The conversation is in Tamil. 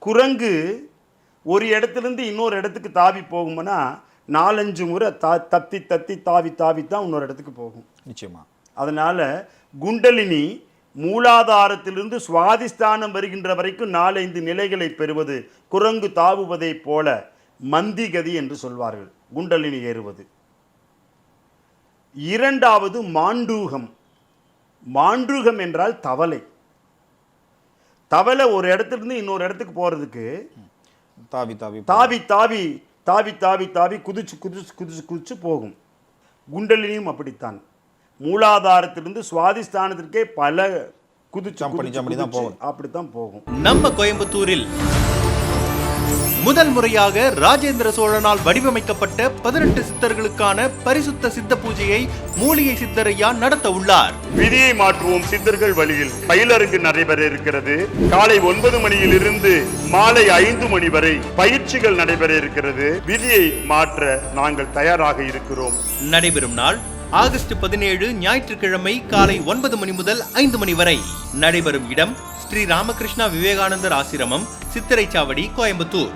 குரங்கு ஒரு இடத்துலேருந்து இன்னொரு இடத்துக்கு தாவி போகும்னா 4-5 முறை தத்தி தத்தி தாவி தாவி தான் இன்னொரு இடத்துக்கு போகும். நிச்சயமா. அதனால் குண்டலினி மூலாதாரத்திலிருந்து சுவாதிஷ்டானம் வருகின்ற வரைக்கும் 4-5 நிலைகளை பெறுவது குரங்கு தாவுவதை போல மந்திகதி என்று சொல்வார்கள். குண்டலினி ஏறுவது. இரண்டாவது மாண்டூகம். மாண்டூகம் என்றால் தவளை. தவளை ஒரு இடத்துலேருந்து இன்னொரு இடத்துக்கு போகிறதுக்கு தாவி தாவி தாவி தாவி தாவி தாவி தாவி குதிச்சு குதிச்சு குதிச்சு குதிச்சு போகும். குண்டலினியும் அப்படித்தான். மூலாதாரத்திலிருந்து சுவாதிஷ்டானத்திற்கே பல குதிச்சு அப்படித்தான் போகும். நம்ம கோயம்புத்தூரில் முதல் முறையாக ராஜேந்திர சோழனால் வடிவமைக்கப்பட்ட 18 சித்தர்களுக்கான பரிசுத்த சித்த பூஜையை மூலிகை சித்தரையா நடத்த உள்ளார். விதியை மாற்றுவோம் சித்தர்கள் வழியில் பயிலரங்கு நடைபெற இருக்கிறது. காலை 9 மணியிலிருந்து மாலை 5 மணி வரை பயிற்சிகள் நடைபெற இருக்கிறது. விதியை மாற்ற நாங்கள் தயாராக இருக்கிறோம். நடைபெறும் நாள் ஆகஸ்ட் 17 ஞாயிற்றுக்கிழமை காலை 9 மணி முதல் 5 மணி வரை. நடைபெறும் இடம் ஸ்ரீ ராமகிருஷ்ணா விவேகானந்தர் ஆசிரமம், சித்திரைச்சாவடி, கோயம்புத்தூர்.